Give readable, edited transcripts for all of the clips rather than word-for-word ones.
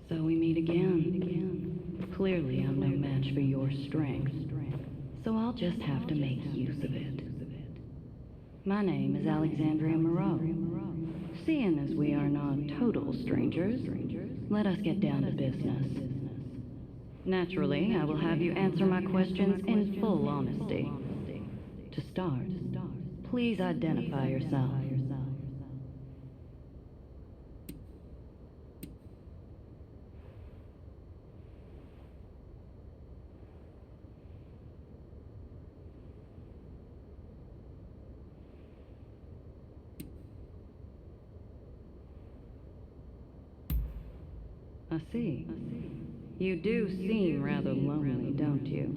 So we meet again. Clearly, I'm no match for your strength, so I'll just have to make use of it. My name is Alexandria Moreau. Seeing as we are not total strangers, let us get down to business. Naturally, I will have you answer my questions in full honesty. To start, please identify yourself. I see. You do seem rather lonely, don't you?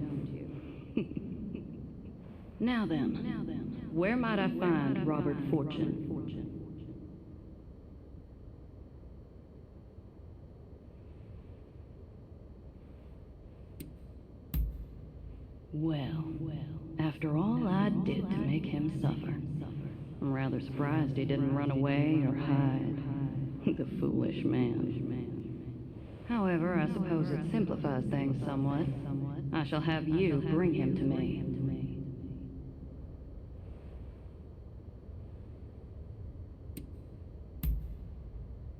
Now then, where might I find Robert Fortune? Well, after all I did to make him suffer, I'm rather surprised he didn't run away or hide. The foolish man. However, I suppose it simplifies things somewhat. I shall have you bring him to me.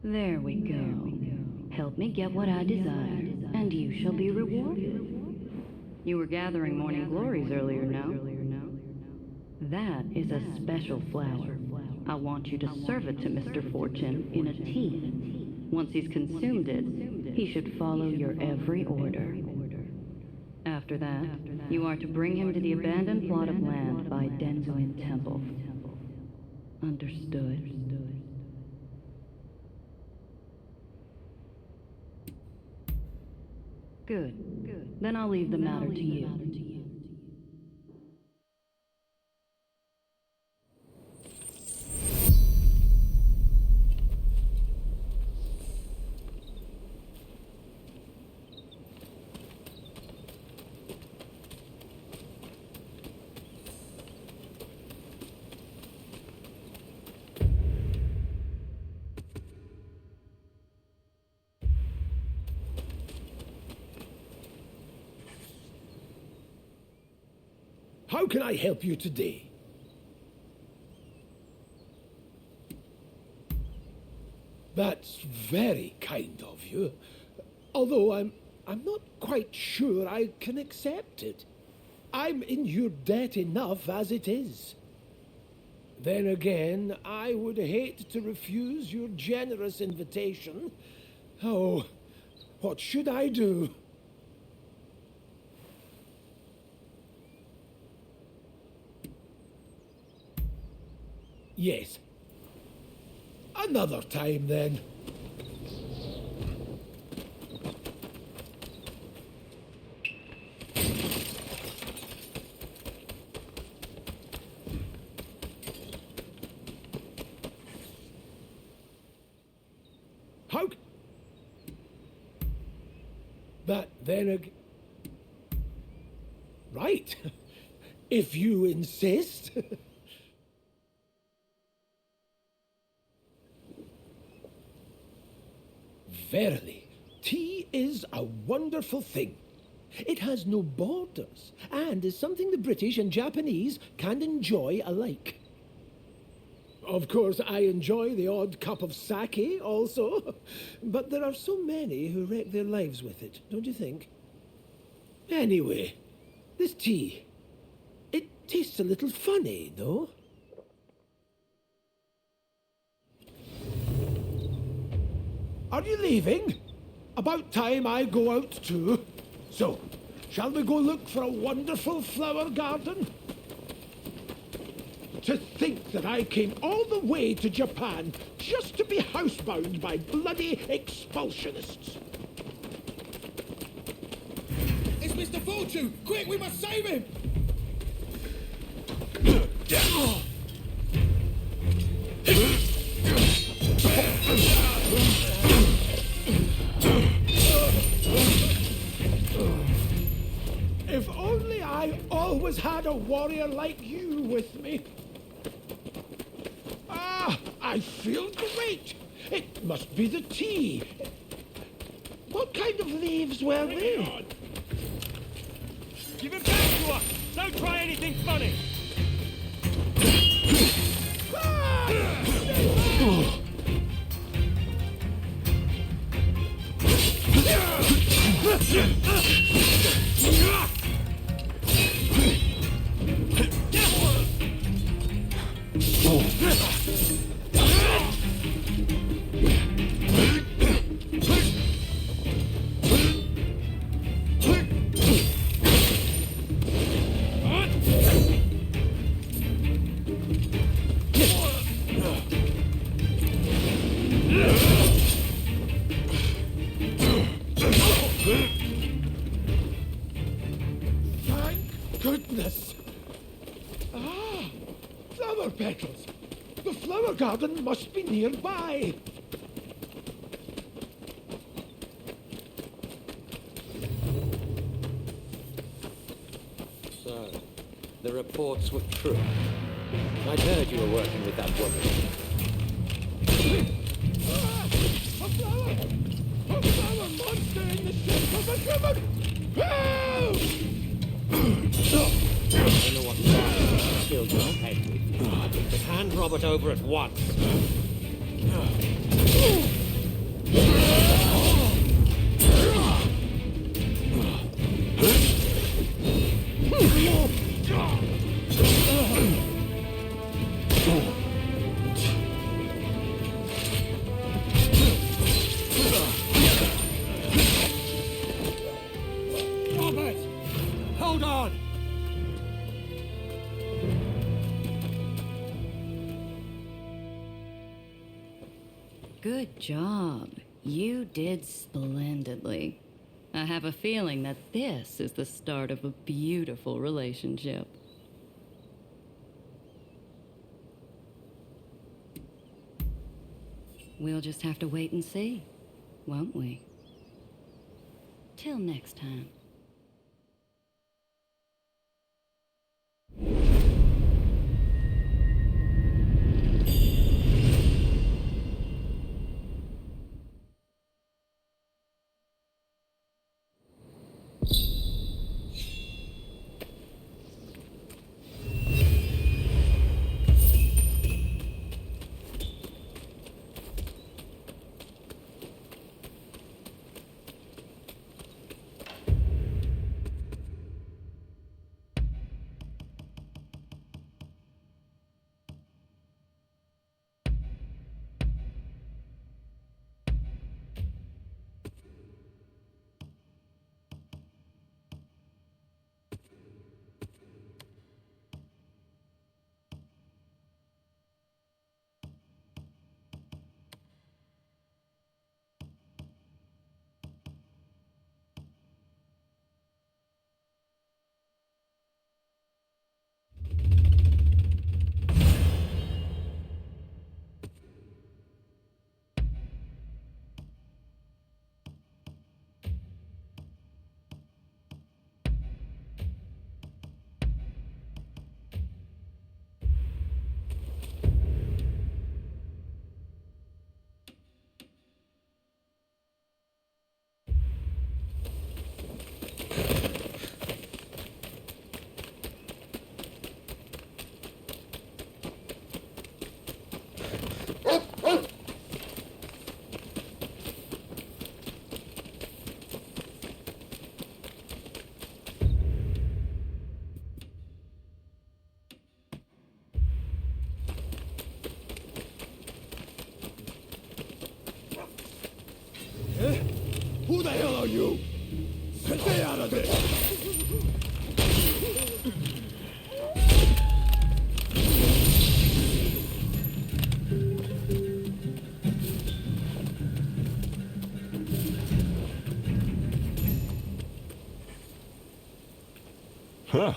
There we go. Help me get what I desire, and you shall be rewarded. You were gathering morning glories earlier, no? That is a special flower. I want you to serve it to Mr. Fortune in a tea. Once he's consumed it, he should follow your every order. After that, you are to bring him to the abandoned plot of land by Denzuin Temple. Understood? Good. Then I'll leave the matter to you. How can I help you today? That's very kind of you. Although I'm not quite sure I can accept it. I'm in your debt enough as it is. Then again, I would hate to refuse your generous invitation. Oh, what should I do? Yes. Another time, then. How? But then again... Right. If you insist. Verily, tea is a wonderful thing. It has no borders, and is something the British and Japanese can enjoy alike. Of course, I enjoy the odd cup of sake also, but there are so many who wreck their lives with it, don't you think? Anyway, this tea, it tastes a little funny, though. Are you leaving? About time I go out too. So, shall we go look for a wonderful flower garden? To think that I came all the way to Japan just to be housebound by bloody expulsionists. Mr. Fortune! Quick, we must save him! If only I always had a warrior like you with me. Ah, I feel great. It must be the tea. What kind of leaves were they? Give it back to us! Don't try anything funny! Thank goodness. Ah, flower petals. The flower garden must be nearby. So, the reports were true. I'd heard you were working with that woman. Ah, a flower! A flower monster in the shape of a human! Help! I don't know what virus you filled your head with, but hand Robert over at once. Robert! Hold on! Good job. You did splendidly. I have a feeling that this is the start of a beautiful relationship. We'll just have to wait and see, won't we? Till next time. Who the hell are you? Stay out of this! Huh.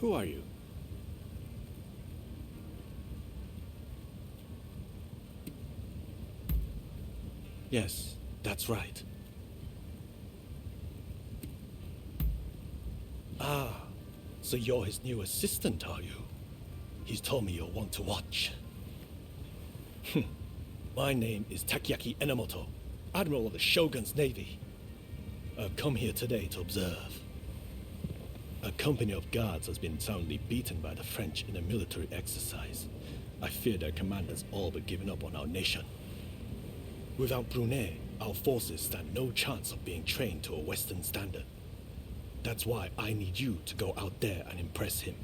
Who are you? Yes, that's right. Ah, so you're his new assistant, are you? He's told me you'll want to watch. My name is Takeaki Enomoto, Admiral of the Shogun's Navy. I've come here today to observe. A company of guards has been soundly beaten by the French in a military exercise. I fear their commanders all but given up on our nation. Without Brunei, our forces stand no chance of being trained to a Western standard. That's why I need you to go out there and impress him.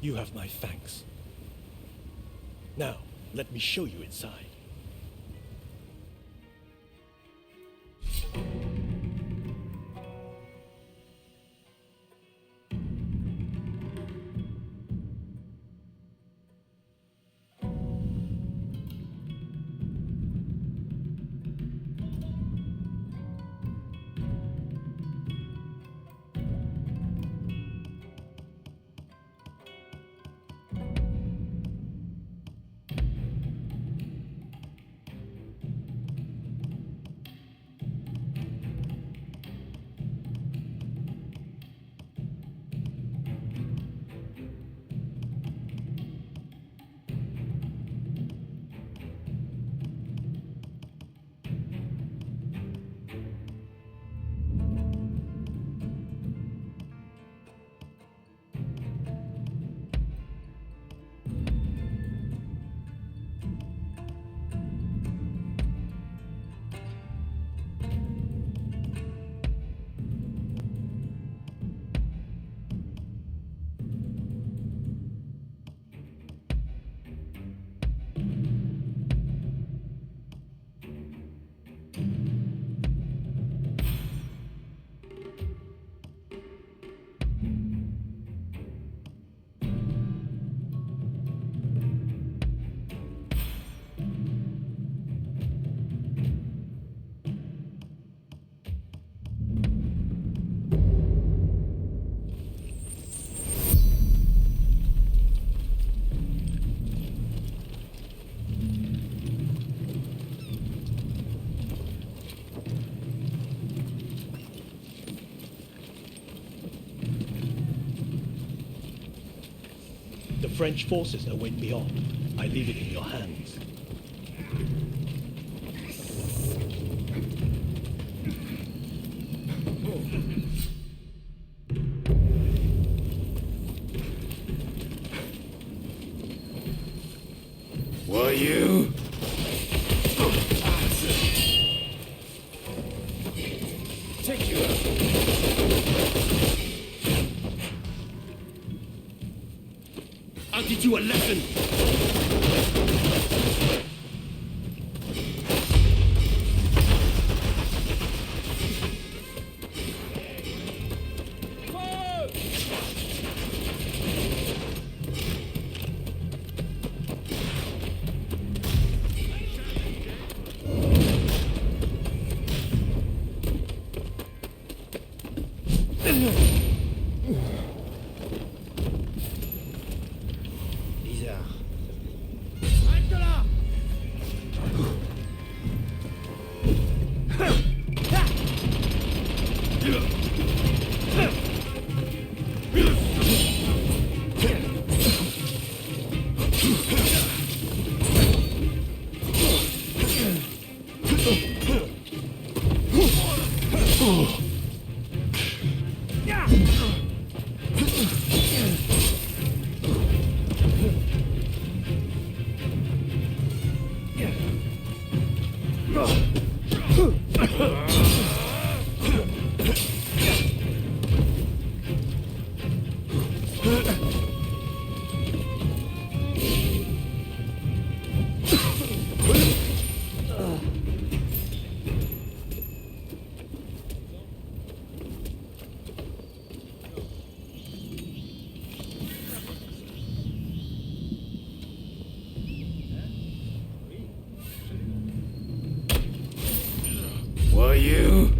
You have my thanks. Now, let me show you inside. The French forces await beyond. I leave it in your hands. Were you? Take you out. I'll teach you a lesson! Were you?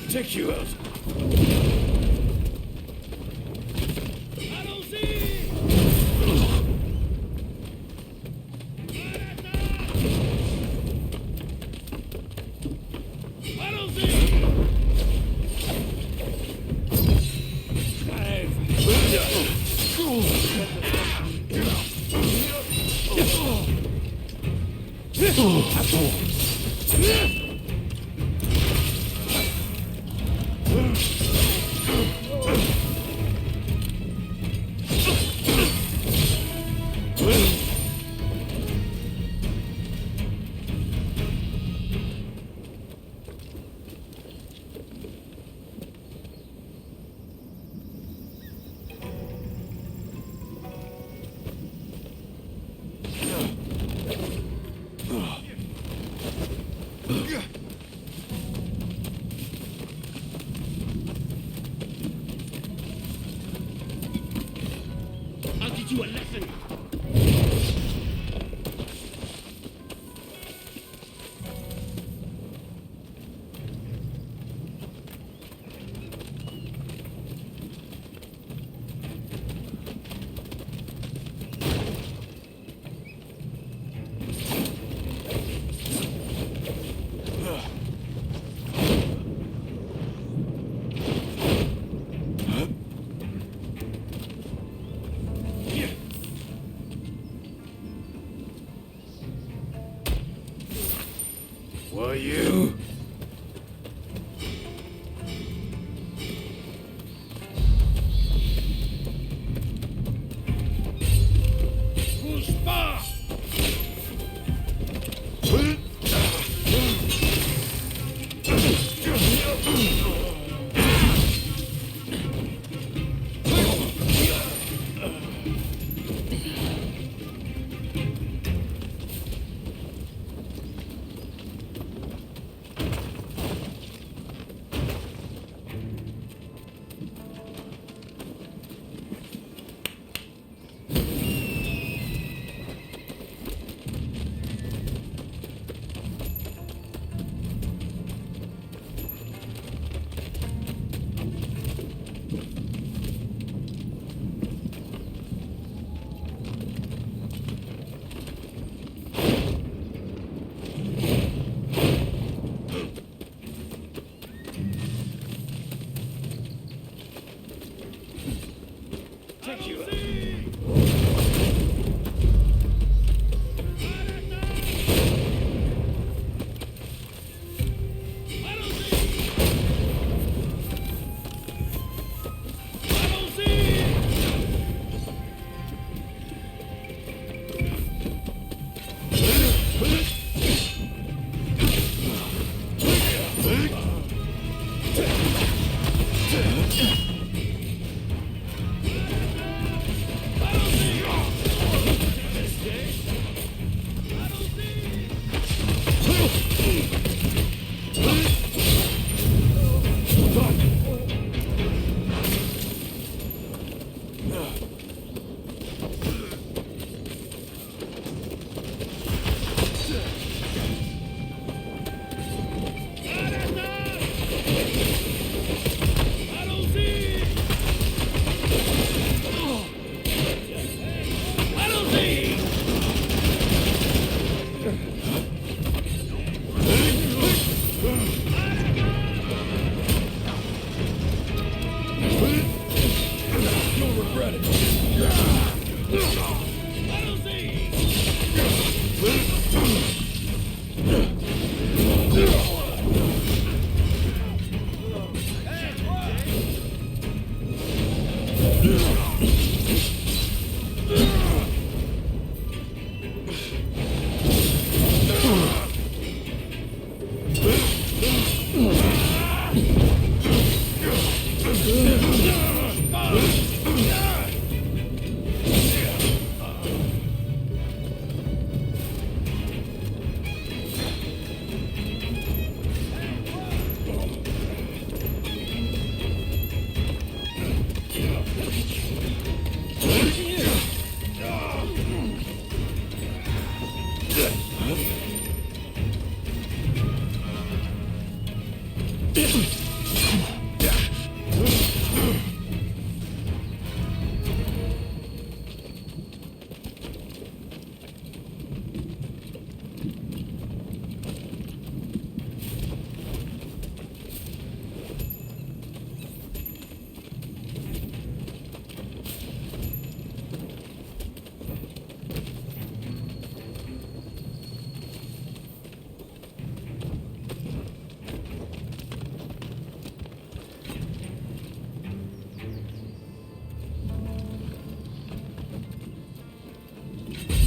Take you out. I'll teach you a lesson. Were you?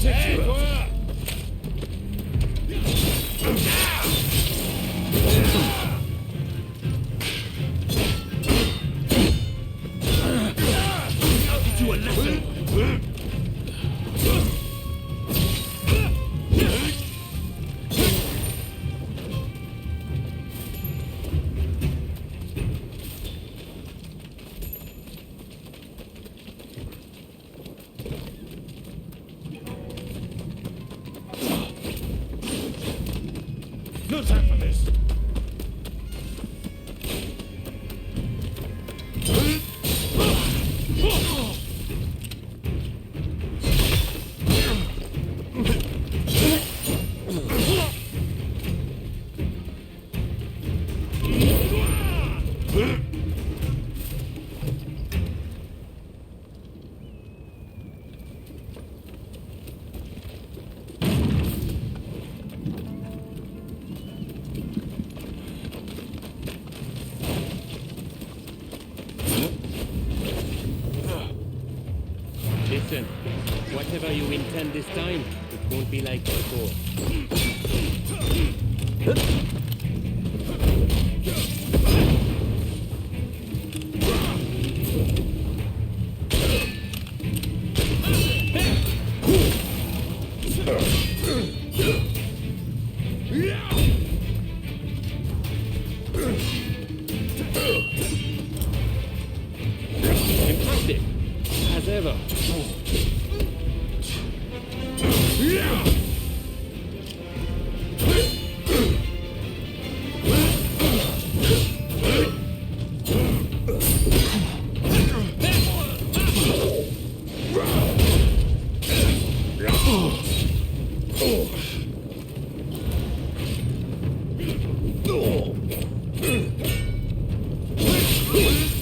Hey, toi! I'll teach you a lesson! No time for this! Listen, whatever you intend this time, it won't be like before. Impressive, as ever.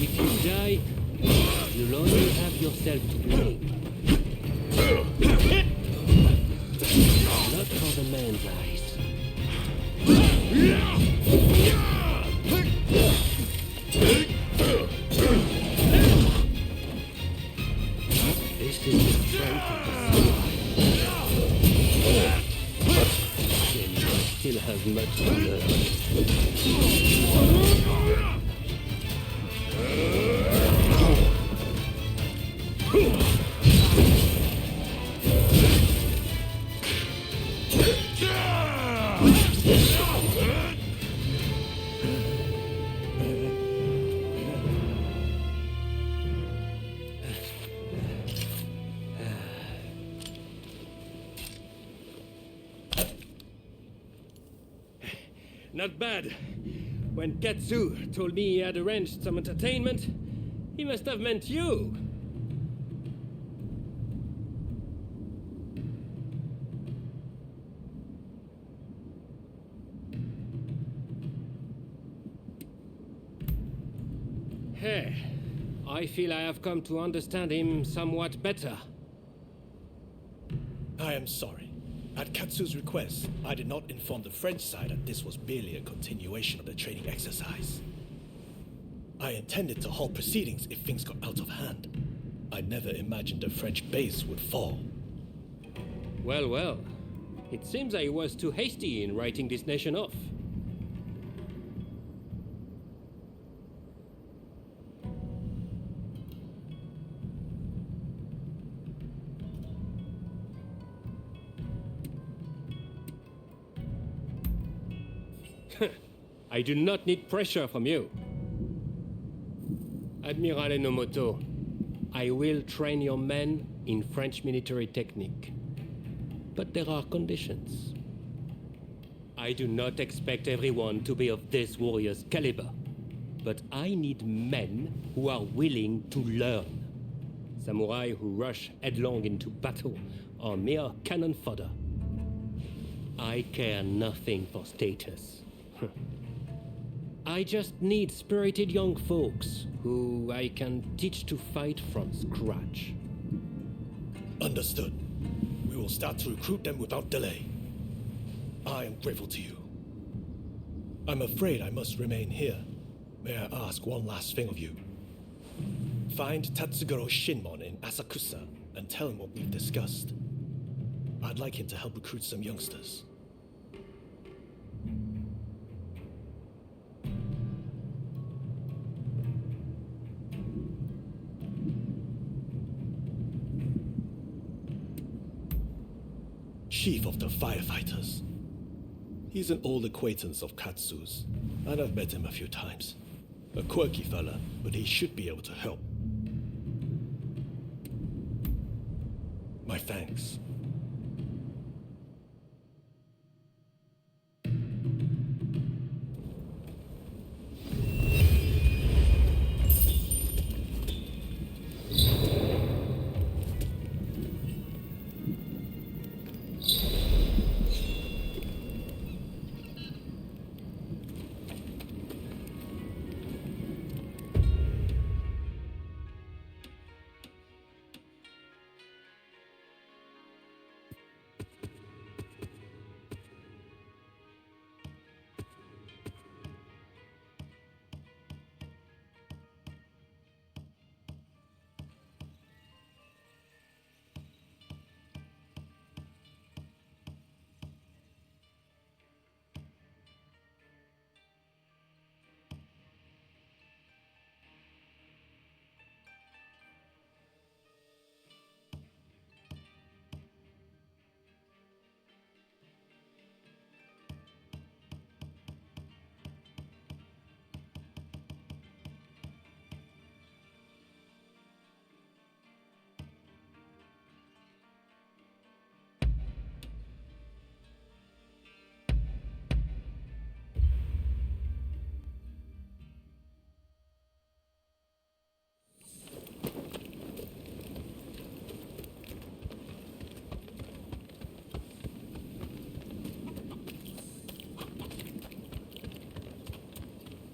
If you die, you'll only have yourself to blame. Not for the man's eyes. This is the strength of the Then you still have much to learn. Not bad. When Katsu told me he had arranged some entertainment, he must have meant you. Hey, I feel I have come to understand him somewhat better. I am sorry. At Katsu's request, I did not inform the French side that this was merely a continuation of the training exercise. I intended to halt proceedings if things got out of hand. I never imagined the French base would fall. Well, well. It seems I was too hasty in writing this nation off. I do not need pressure from you. Admiral Enomoto, I will train your men in French military technique. But there are conditions. I do not expect everyone to be of this warrior's caliber, but I need men who are willing to learn. Samurai who rush headlong into battle are mere cannon fodder. I care nothing for status. I just need spirited young folks who I can teach to fight from scratch. Understood. We will start to recruit them without delay. I am grateful to you. I'm afraid I must remain here. May I ask one last thing of you? Find Tatsugoro Shinmon in Asakusa and tell him what we've discussed. I'd like him to help recruit some youngsters. Chief of the firefighters. He's an old acquaintance of Katsu's, and I've met him a few times. A quirky fella, but he should be able to help. My thanks.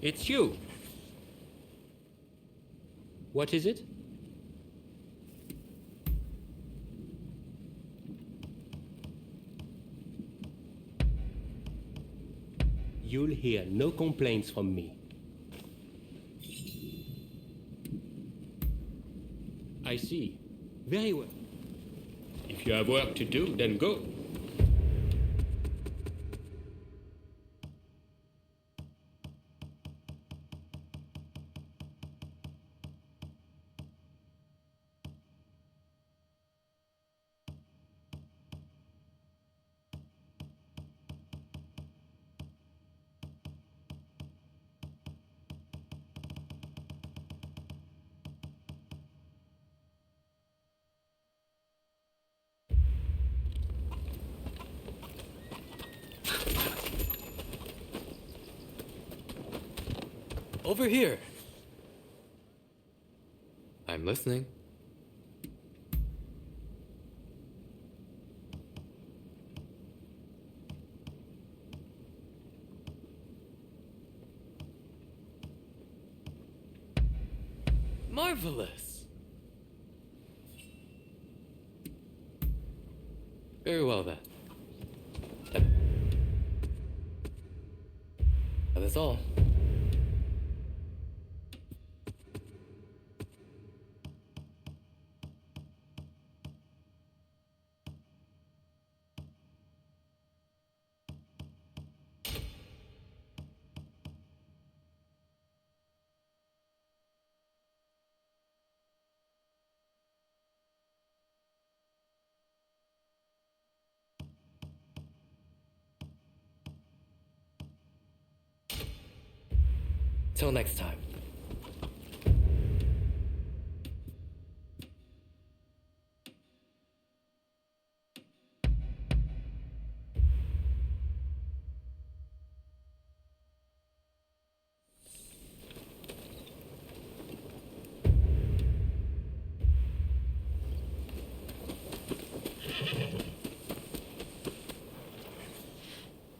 It's you. What is it? You'll hear no complaints from me. I see. Very well. If you have work to do, then go. Over here. I'm listening. Marvelous. Very well then. That's all. Till next time.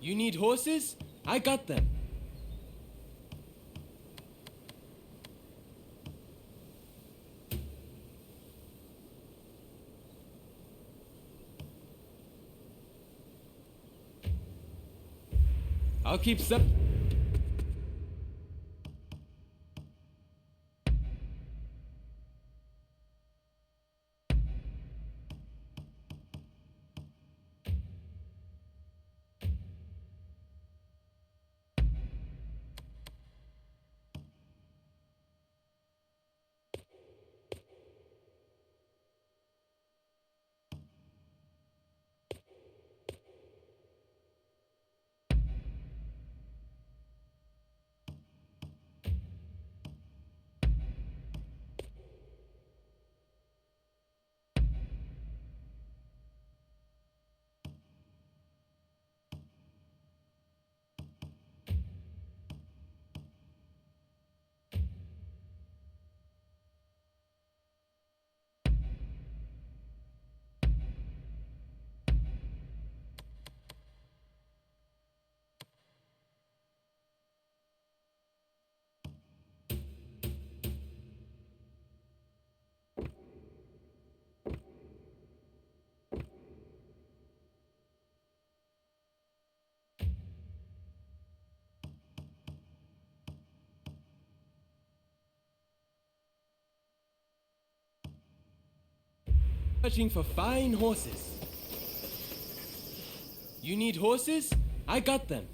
You need horses? I got them. I'll keep sep. Searching for fine horses. You need horses? I got them.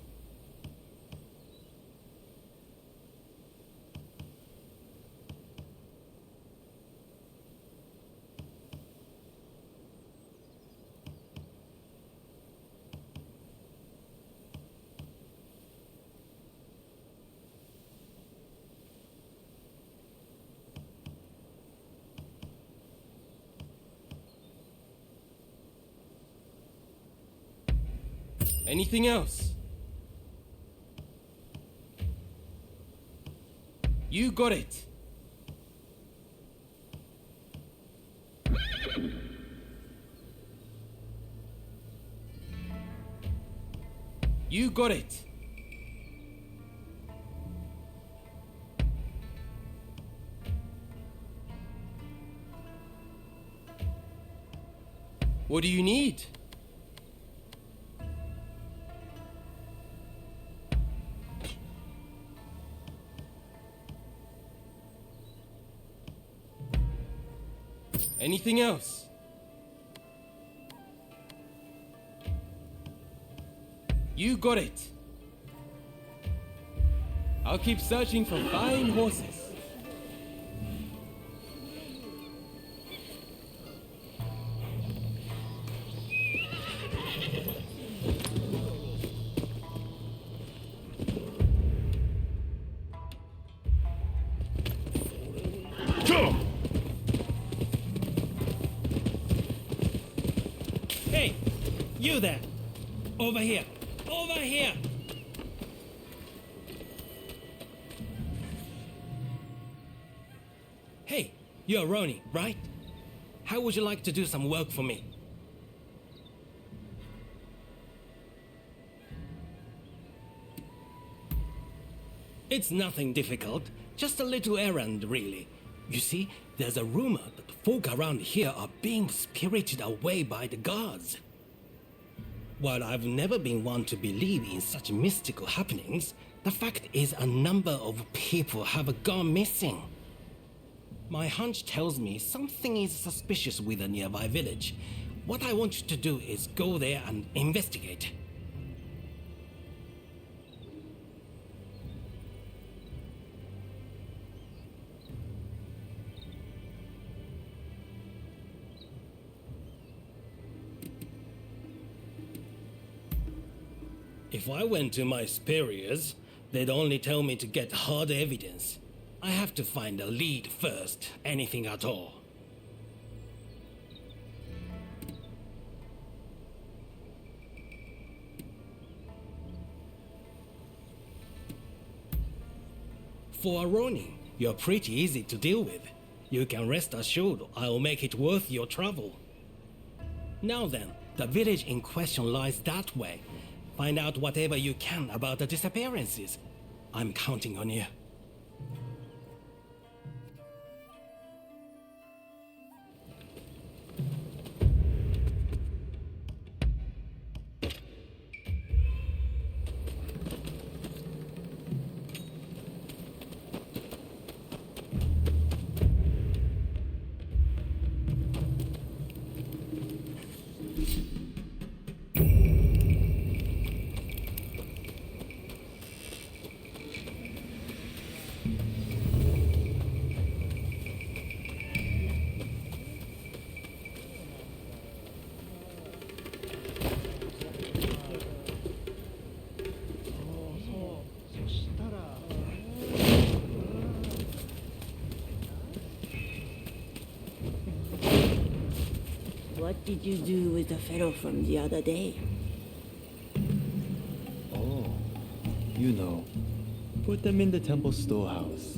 Anything else? You got it. You got it. What do you need? Anything else? You got it. I'll keep searching for fine horses. Go! Hey, you there! Over here! Over here! Hey, you're Ronin, right? How would you like to do some work for me? It's nothing difficult, just a little errand, really. You see, there's a rumor that folk around here are being spirited away by the gods. While I've never been one to believe in such mystical happenings, the fact is a number of people have gone missing. My hunch tells me something is suspicious with a nearby village. What I want you to do is go there and investigate. If I went to my superiors, they'd only tell me to get hard evidence. I have to find a lead first, anything at all. For a Ronin, you're pretty easy to deal with. You can rest assured I'll make it worth your trouble. Now then, the village in question lies that way. Find out whatever you can about the disappearances. I'm counting on you. What did you do with the fellow from the other day? Oh, you know. Put them in the temple storehouse.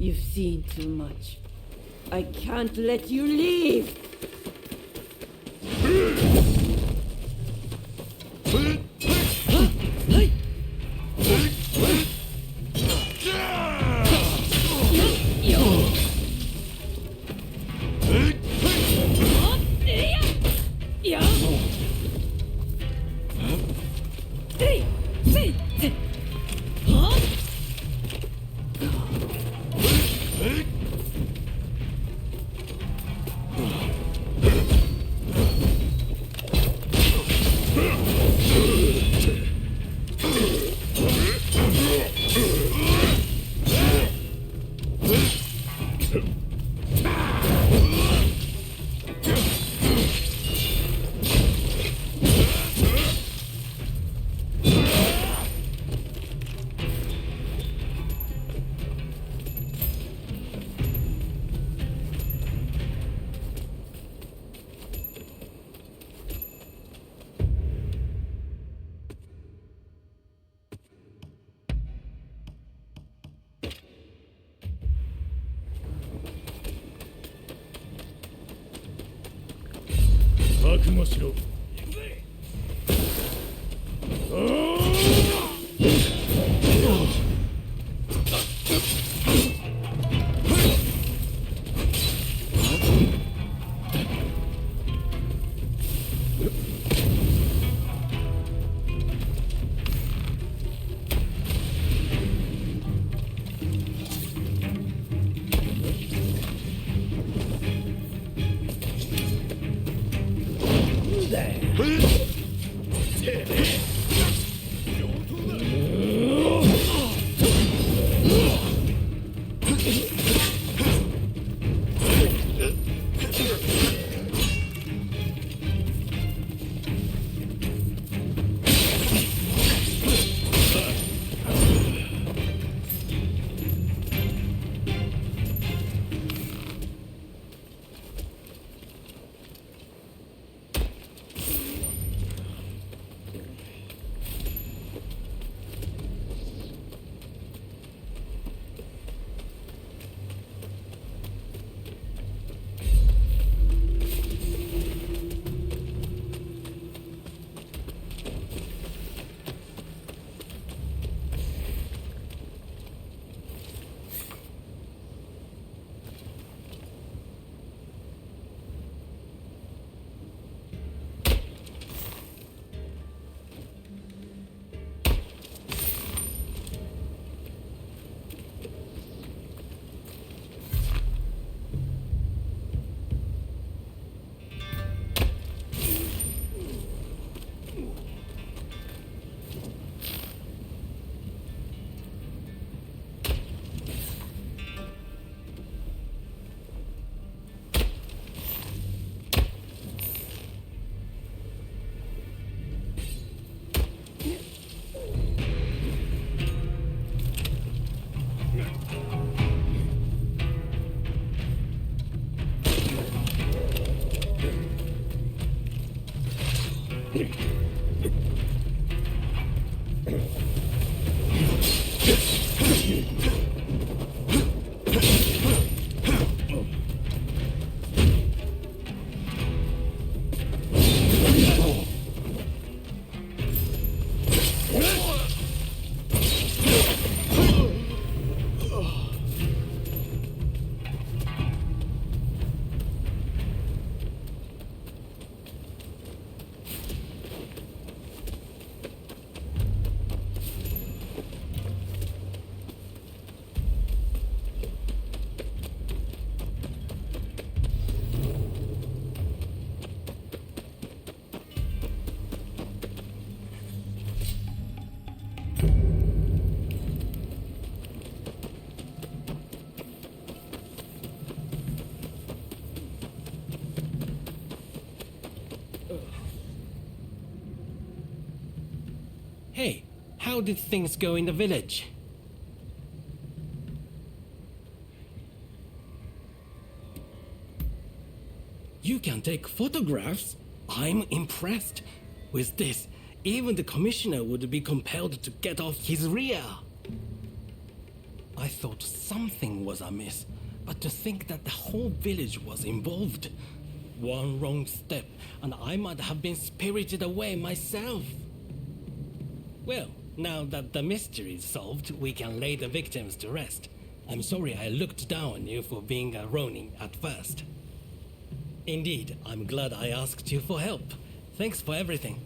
You've seen too much. I can't let you leave! 覚悟しろ。Hey, how did things go in the village? You can take photographs? I'm impressed. With this, even the commissioner would be compelled to get off his rear. I thought something was amiss, but to think that the whole village was involved. One wrong step, and I might have been spirited away myself. Well, now that the mystery is solved, we can lay the victims to rest. I'm sorry I looked down on you for being a Ronin at first. Indeed, I'm glad I asked you for help. Thanks for everything.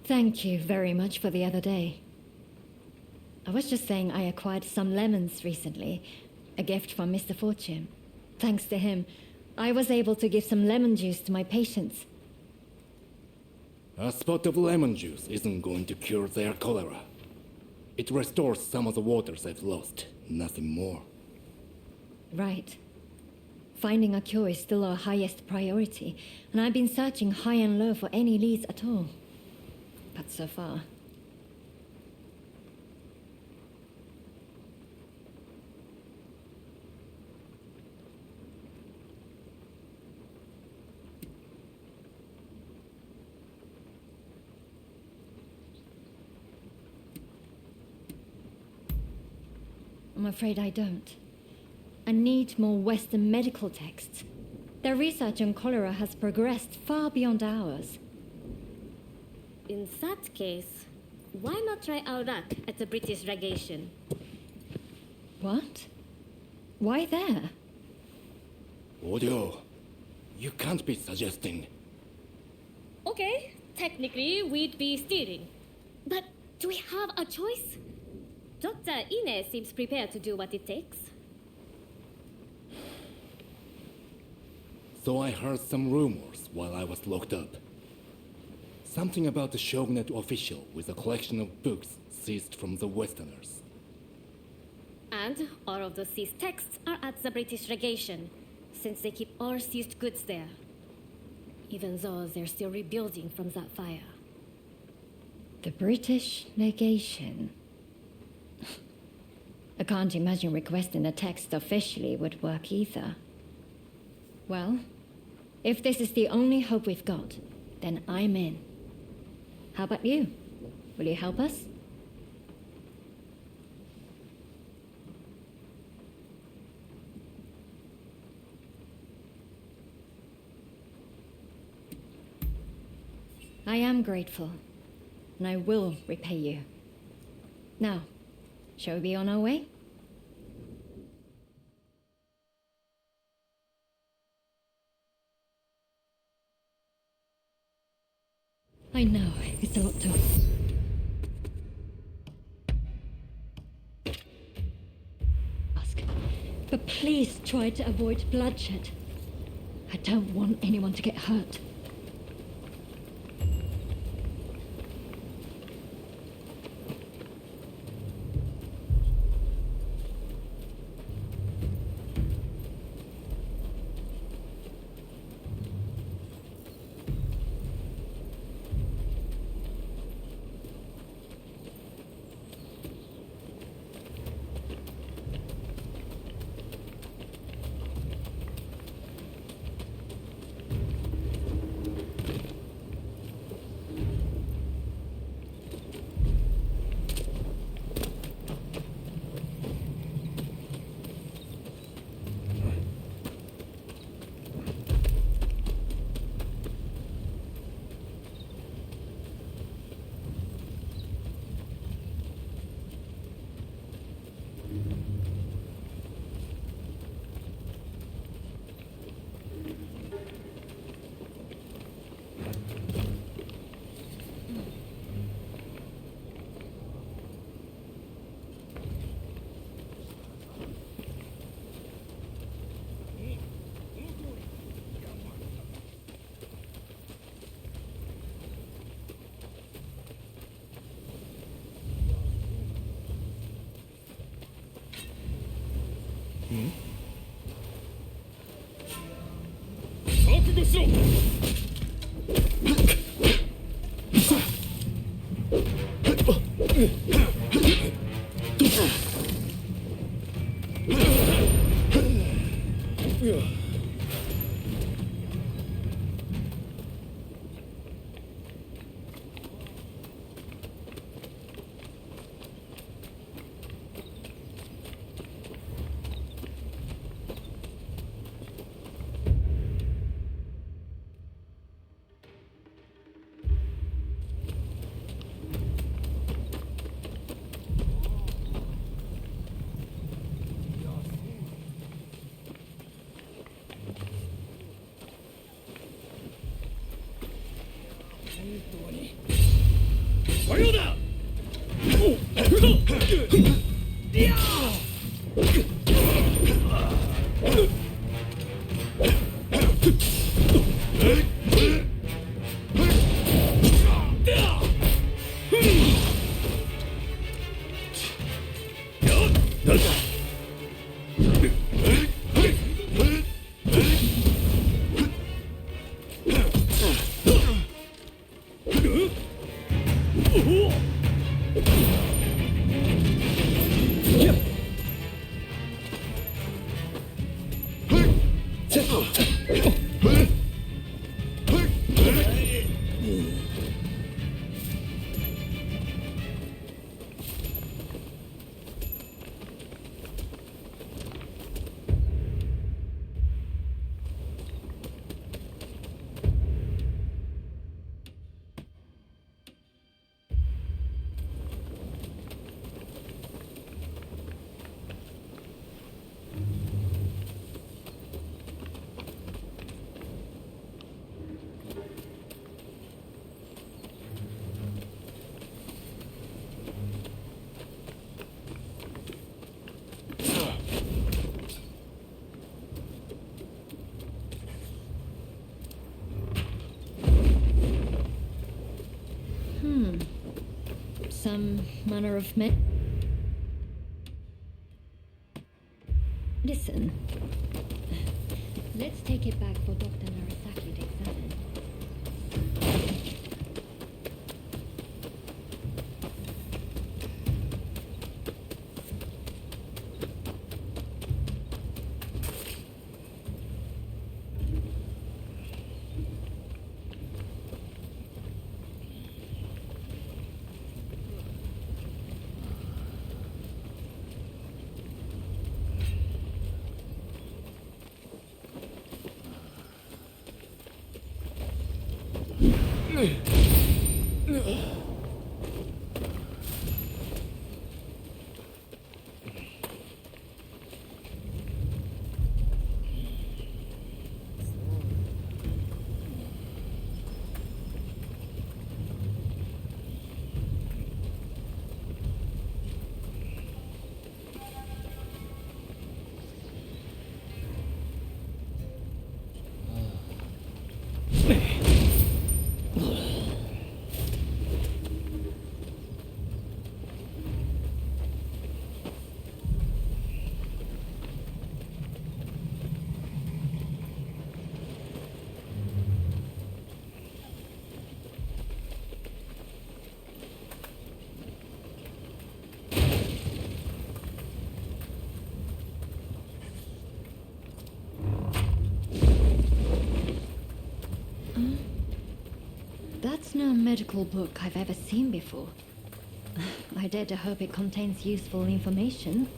Thank you very much for the other day. I was just saying I acquired some lemons recently, a gift from Mr. Fortune. Thanks to him, I was able to give some lemon juice to my patients. A spot of lemon juice isn't going to cure their cholera. It restores some of the waters they've lost, nothing more. Right. Finding a cure is still our highest priority, and I've been searching high and low for any leads at all. But so far... I'm afraid I don't. I need more Western medical texts. Their research on cholera has progressed far beyond ours. In that case, why not try our luck at the British legation? What? Why there? Audio, you can't be suggesting. Okay, technically we'd be stealing. But do we have a choice? Dr. Ine seems prepared to do what it takes. So I heard some rumors while I was locked up. Something about the Shogunate official with a collection of books seized from the Westerners. And all of those seized texts are at the British legation, since they keep all seized goods there. Even though they're still rebuilding from that fire. The British legation. I can't imagine requesting a text officially would work either. Well, if this is the only hope we've got, then I'm in. How about you? Will you help us? I am grateful, and I will repay you. Now, shall we be on our way? I know, it's a lot to ask. But please try to avoid bloodshed. I don't want anyone to get hurt. Some manner of medicine. Let's take it back for Dr. Narasaki to examine. That's no medical book I've ever seen before. I dare to hope it contains useful information.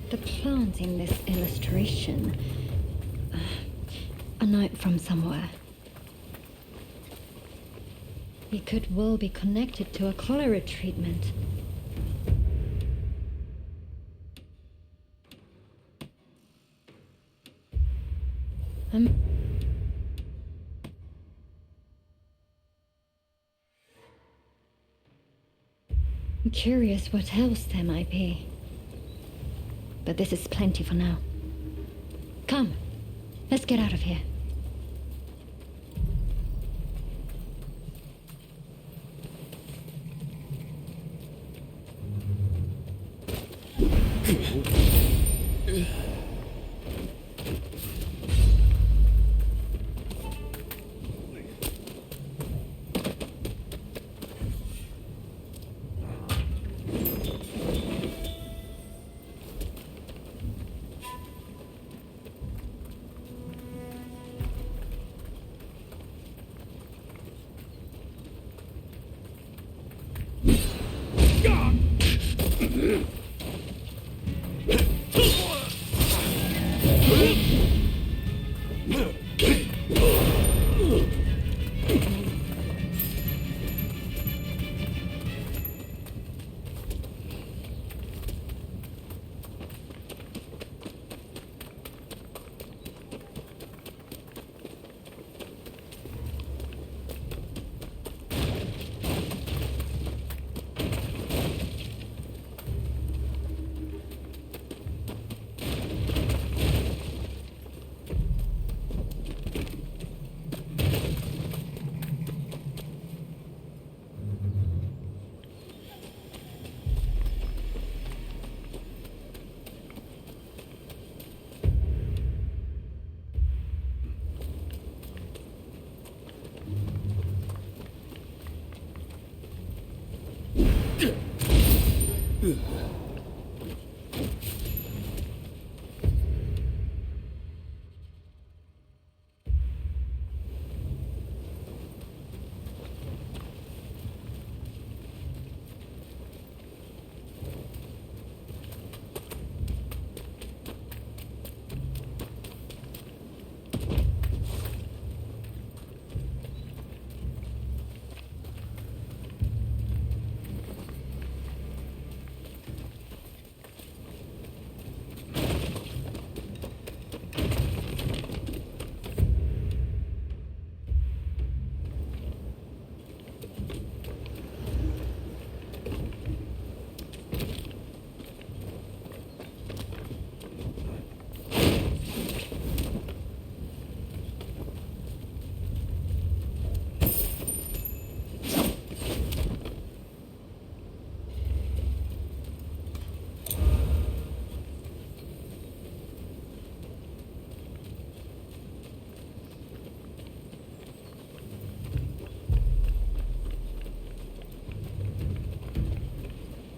The plant in this illustration. A note from somewhere. It could well be connected to a cholera treatment. I'm curious what else there might be. But this is plenty for now. Come, let's get out of here.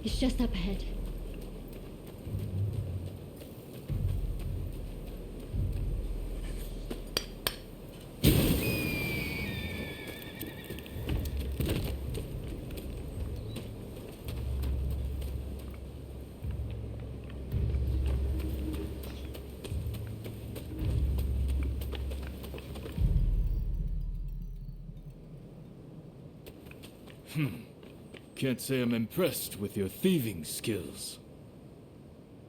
It's just up ahead. Can't say I'm impressed with your thieving skills.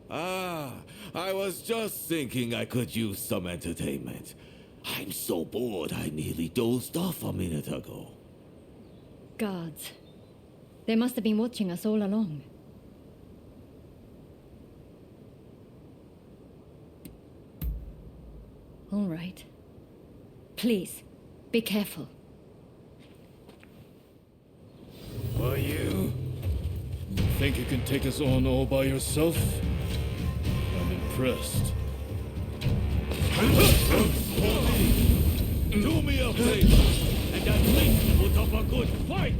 Ah, I was just thinking I could use some entertainment. I'm so bored I nearly dozed off a minute ago. Guards. They must have been watching us all along. All right. Please, be careful. Are you? Think you can take us on all by yourself? I'm impressed. Do me a favor, and at least put up a good fight!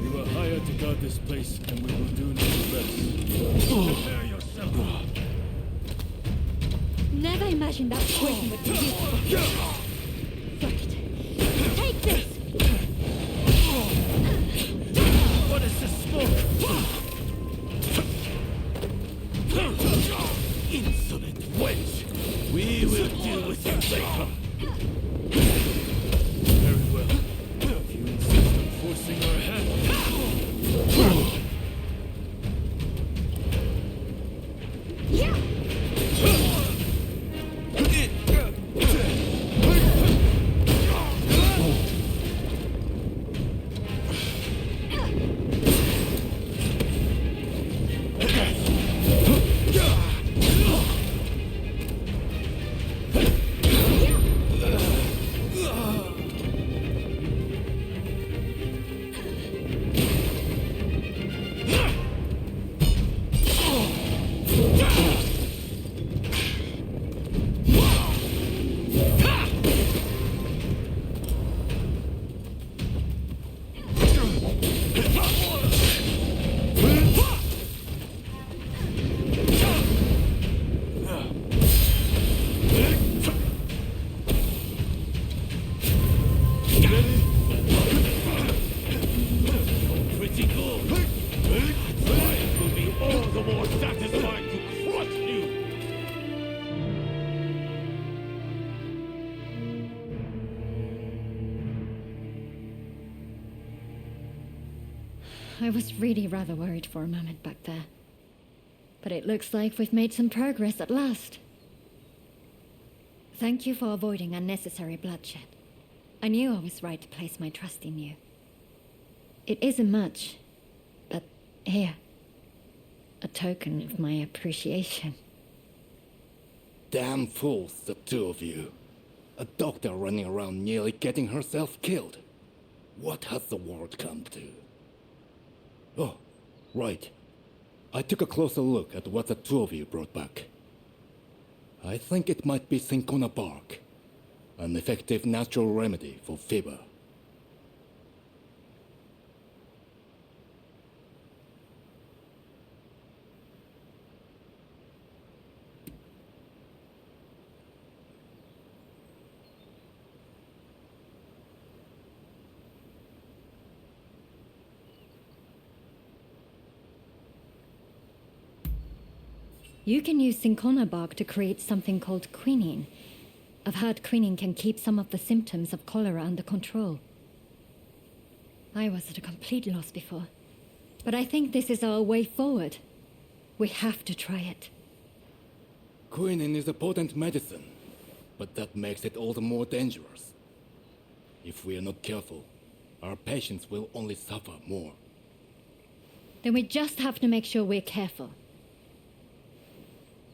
We were hired to guard this place, and we will do no less. Prepare yourself. Never imagined that poison would be useful. Right. Take this! What is this smoke? Insolent wench! We will deal with you later! Very well. If you insist on forcing our hand. I was really rather worried for a moment back there. But it looks like we've made some progress at last. Thank you for avoiding unnecessary bloodshed. I knew I was right to place my trust in you. It isn't much, but here, a token of my appreciation. Damn fools, the two of you. A doctor running around nearly getting herself killed. What has the world come to? Oh, right. I took a closer look at what the two of you brought back. I think it might be cinchona bark, an effective natural remedy for fever. You can use cinchona bark to create something called quinine. I've heard quinine can keep some of the symptoms of cholera under control. I was at a complete loss before, but I think this is our way forward. We have to try it. Quinine is a potent medicine, but that makes it all the more dangerous. If we are not careful, our patients will only suffer more. Then we just have to make sure we're careful.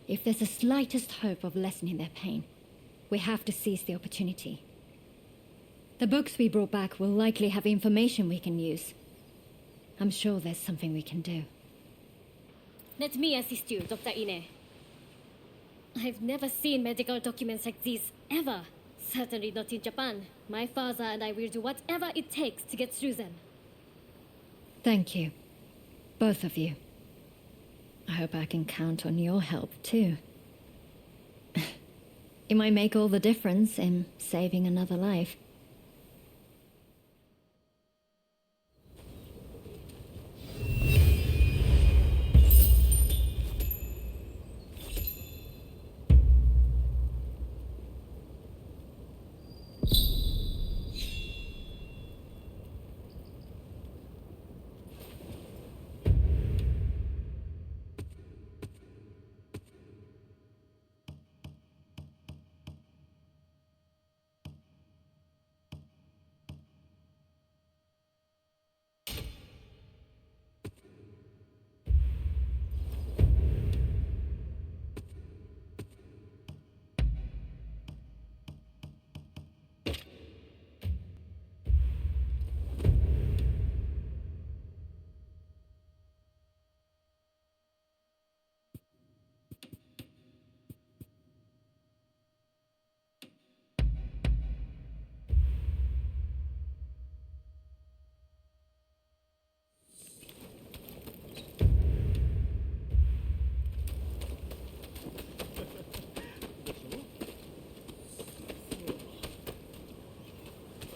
If there's the slightest hope of lessening their pain, we have to seize the opportunity. The books we brought back will likely have information we can use. I'm sure there's something we can do. Let me assist you, Dr. Ine. I've never seen medical documents like these, ever. Certainly not in Japan. My father and I will do whatever it takes to get through them. Thank you. Both of you. I hope I can count on your help, too. It might make all the difference in saving another life.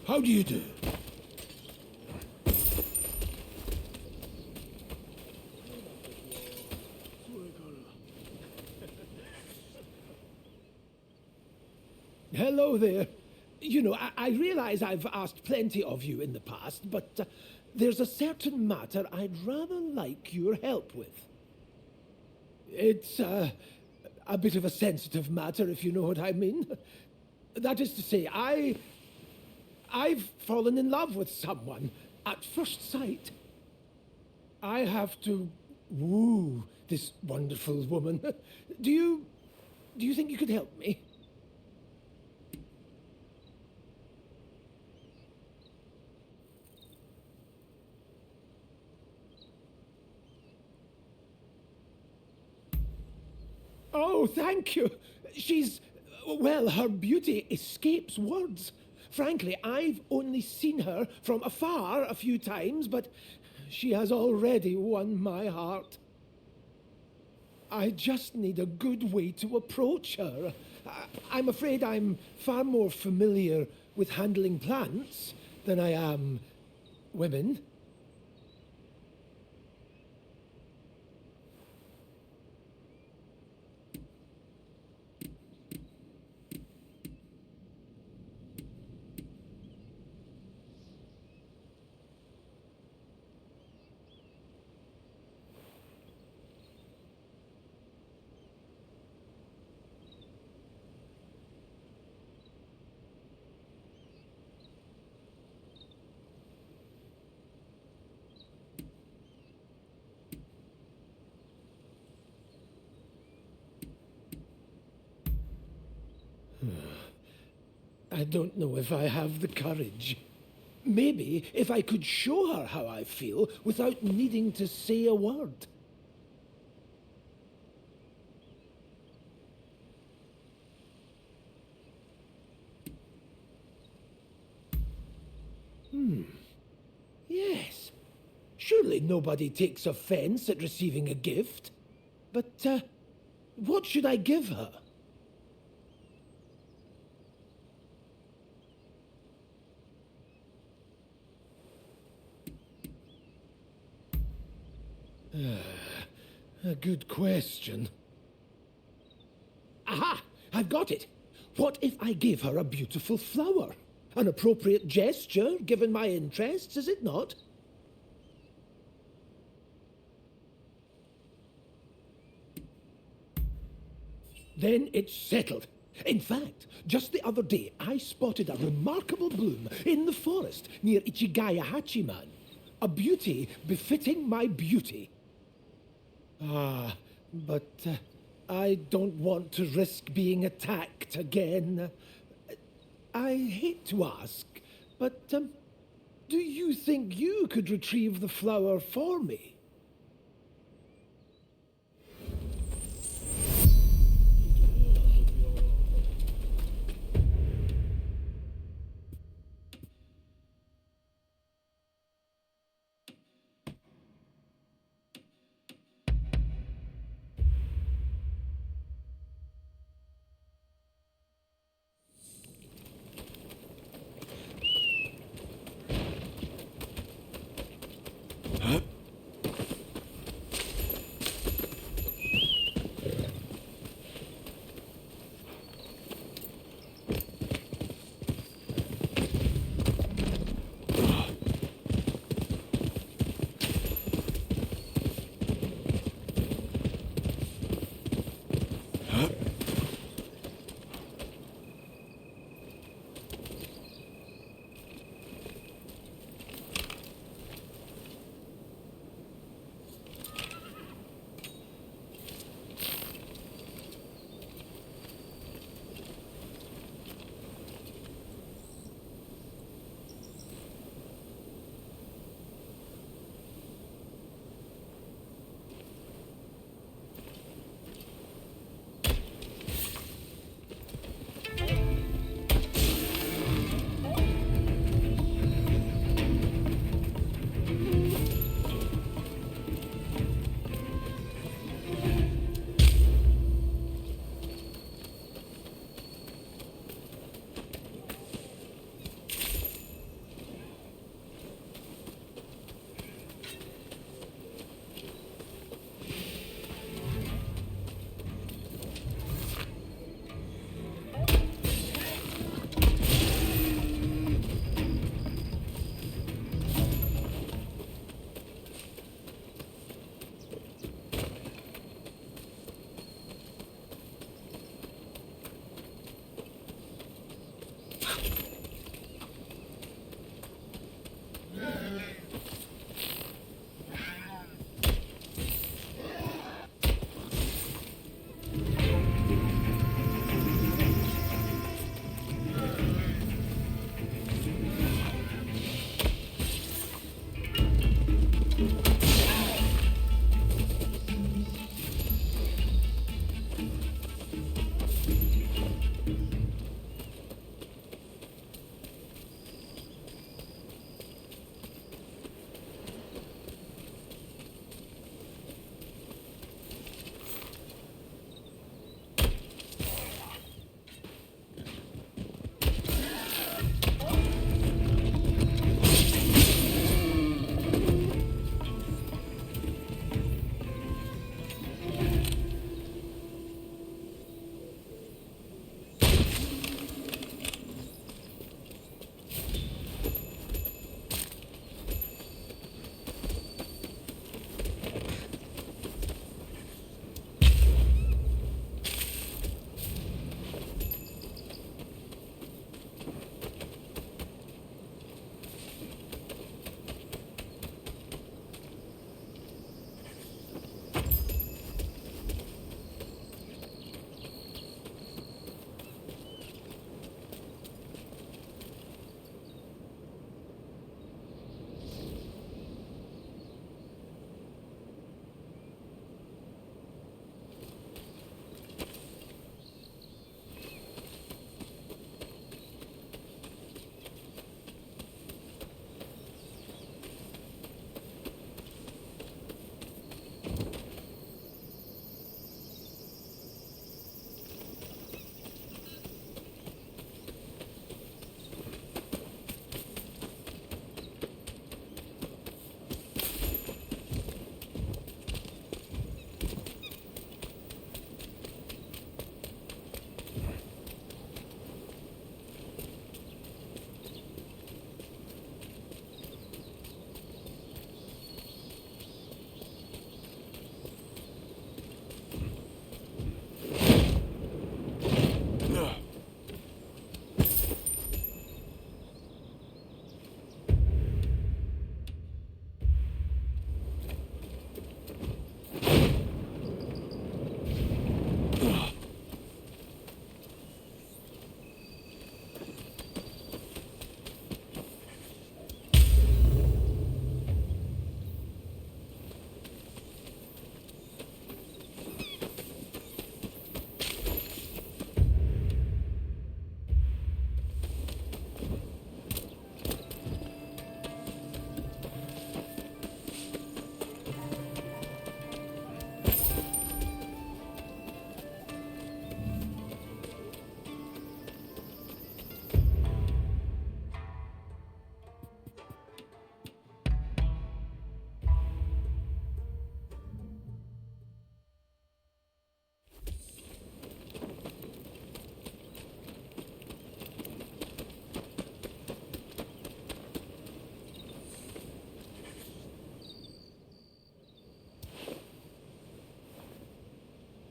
How do you do? Hello there. You know, I realize I've asked plenty of you in the past, but there's a certain matter I'd rather like your help with. It's a bit of a sensitive matter, if you know what I mean. That is to say, I've fallen in love with someone at first sight. I have to woo this wonderful woman. Do you think you could help me? Oh, thank you. Well, her beauty escapes words. Frankly, I've only seen her from afar a few times, but she has already won my heart. I just need a good way to approach her. I'm afraid I'm far more familiar with handling plants than I am women. I don't know if I have the courage. Maybe if I could show her how I feel without needing to say a word. Yes. Surely nobody takes offense at receiving a gift. But, what should I give her? A good question. Aha! I've got it! What if I gave her a beautiful flower? An appropriate gesture, given my interests, is it not? Then it's settled. In fact, just the other day, I spotted a remarkable bloom in the forest near Ichigaya Hachiman. A beauty befitting my beauty. Ah, but I don't want to risk being attacked again. I hate to ask, but do you think you could retrieve the flower for me?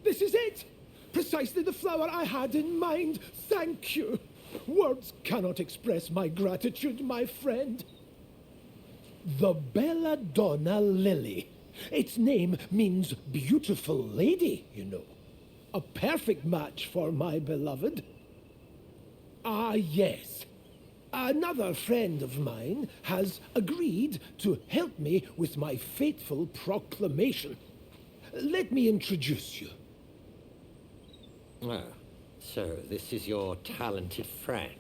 This is it! Precisely the flower I had in mind. Thank you. Words cannot express my gratitude, my friend. The Belladonna Lily. Its name means beautiful lady, you know. A perfect match for my beloved. Ah, yes. Another friend of mine has agreed to help me with my fateful proclamation. Let me introduce you. Oh, so this is your talented friend.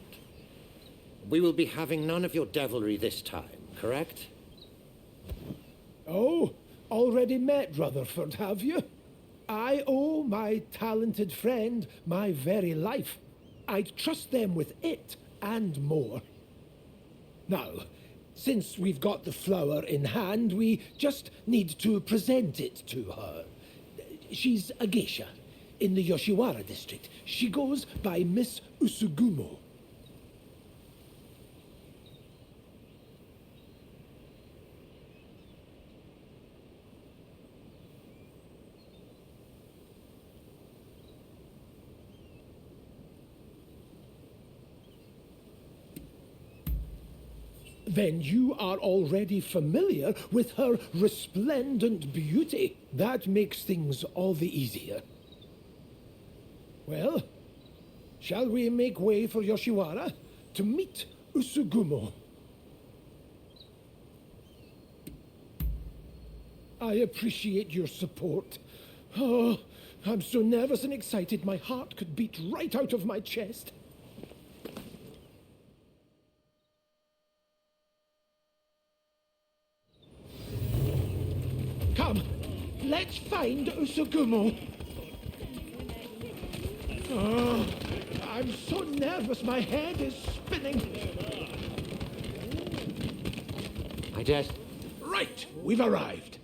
We will be having none of your devilry this time, correct? Oh, already met Rutherford, have you? I owe my talented friend my very life. I'd trust them with it and more. Now, since we've got the flower in hand, we just need to present it to her. She's a geisha in the Yoshiwara district. She goes by Miss Usugumo. Then you are already familiar with her resplendent beauty. That makes things all the easier. Well, shall we make way for Yoshiwara to meet Usugumo? I appreciate your support. Oh, I'm so nervous and excited my heart could beat right out of my chest. Come, let's find Usugumo. Oh, I'm so nervous, my head is spinning. I just... Right, we've arrived.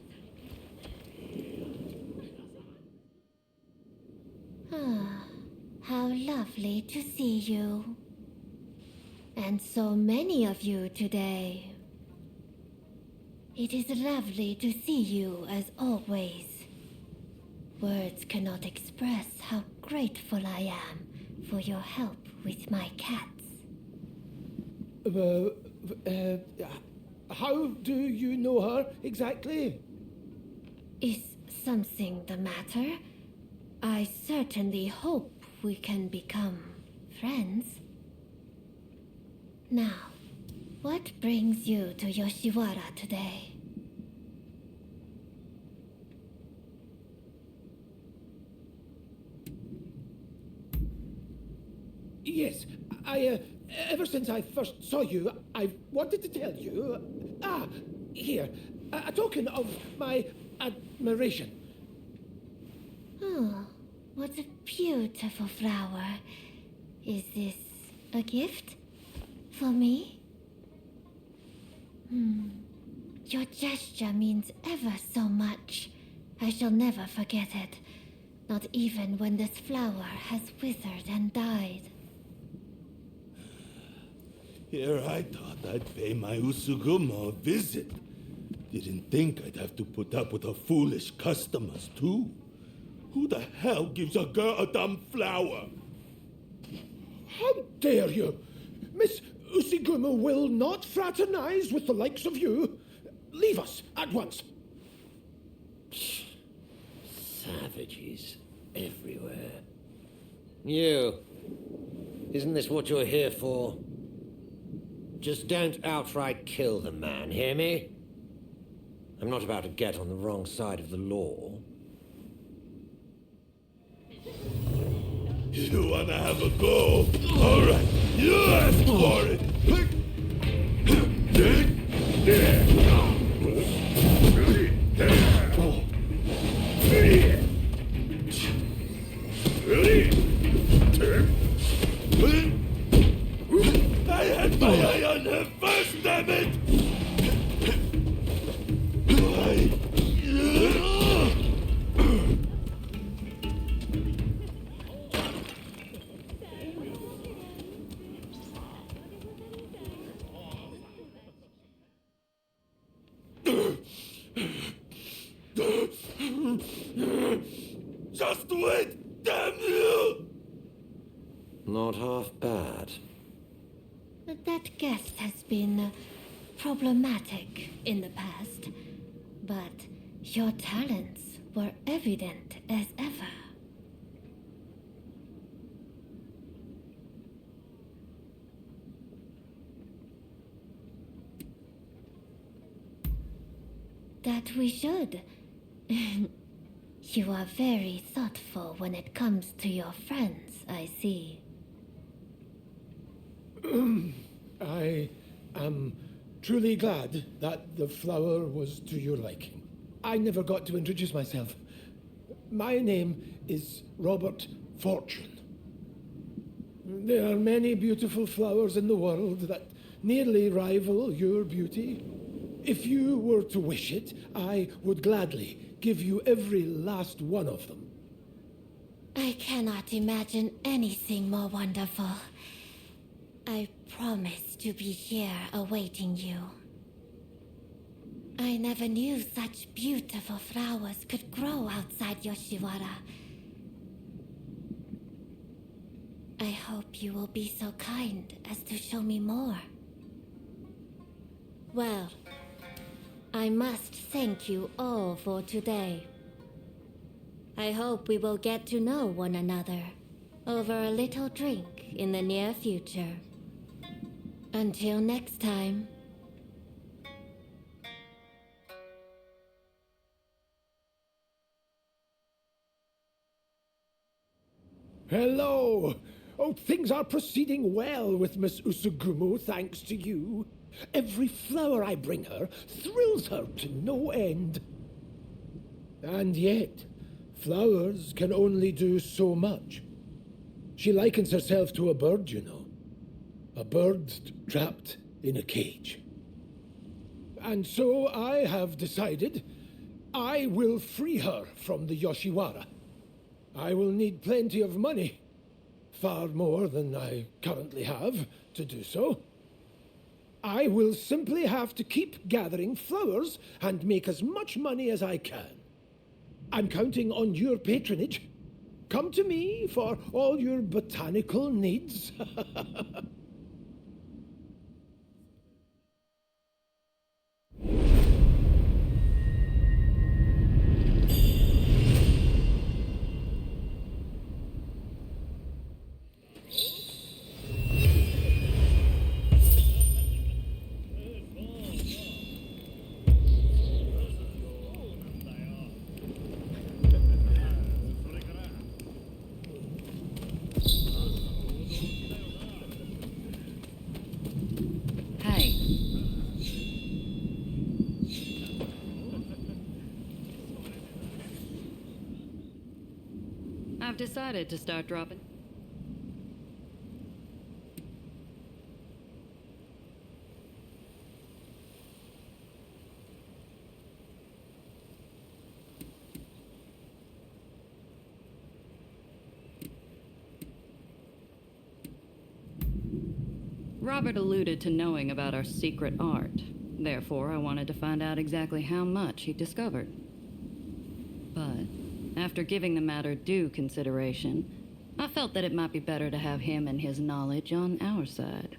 Ah, how lovely to see you. And so many of you today. It is lovely to see you as always. Words cannot express how grateful I am for your help with my cats. How do you know her exactly? Is something the matter? I certainly hope we can become friends. Now, what brings you to Yoshiwara today? Yes, ever since I first saw you, I've wanted to tell you. Here, a token of my admiration. Oh, what a beautiful flower. Is this a gift? For me? Your gesture means ever so much. I shall never forget it. Not even when this flower has withered and died. Here I thought I'd pay my Usugumo a visit. Didn't think I'd have to put up with her foolish customers, too. Who the hell gives a girl a dumb flower? How dare you? Miss Usugumo will not fraternize with the likes of you. Leave us at once. Savages everywhere. You. Isn't this what you're here for? Just don't outright kill the man, hear me? I'm not about to get on the wrong side of the law. You wanna have a go? All right, you asked for it. I had my eye on her first, damn it! Just wait, damn you! Not half bad. That guest has been problematic in the past, but your talents were evident as ever. That we should. You are very thoughtful when it comes to your friends, I see. I am truly glad that the flower was to your liking. I never got to introduce myself. My name is Robert Fortune. There are many beautiful flowers in the world that nearly rival your beauty. If you were to wish it, I would gladly give you every last one of them. I cannot imagine anything more wonderful. I promise to be here awaiting you. I never knew such beautiful flowers could grow outside Yoshiwara. I hope you will be so kind as to show me more. Well, I must thank you all for today. I hope we will get to know one another over a little drink in the near future. Until next time. Hello! Oh, things are proceeding well with Miss Usugumo, thanks to you. Every flower I bring her thrills her to no end. And yet, flowers can only do so much. She likens herself to a bird, you know. A bird trapped in a cage. And so I have decided I will free her from the Yoshiwara. I will need plenty of money, far more than I currently have to do so. I will simply have to keep gathering flowers and make as much money as I can. I'm counting on your patronage. Come to me for all your botanical needs. Hey. I've decided to start dropping. Robert alluded to knowing about our secret art. Therefore, I wanted to find out exactly how much he discovered. But after giving the matter due consideration, I felt that it might be better to have him and his knowledge on our side.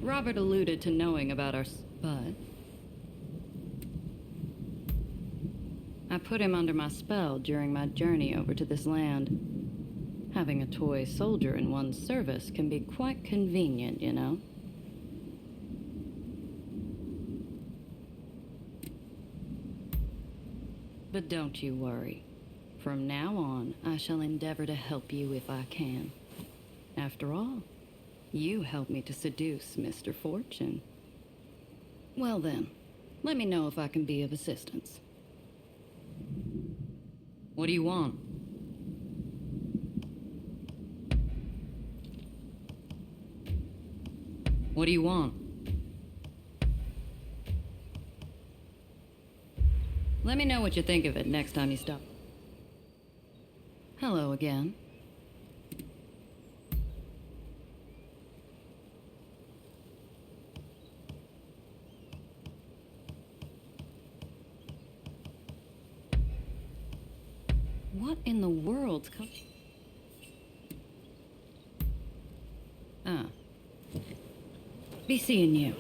Robert alluded to knowing about our... but... I put him under my spell during my journey over to this land. Having a toy soldier in one's service can be quite convenient, you know? But don't you worry. From now on, I shall endeavor to help you if I can. After all, you helped me to seduce Mr. Fortune. Well then, let me know if I can be of assistance. What do you want? What do you want? Let me know what you think of it next time you stop. Hello again. What in the world's Ah. Be seeing you.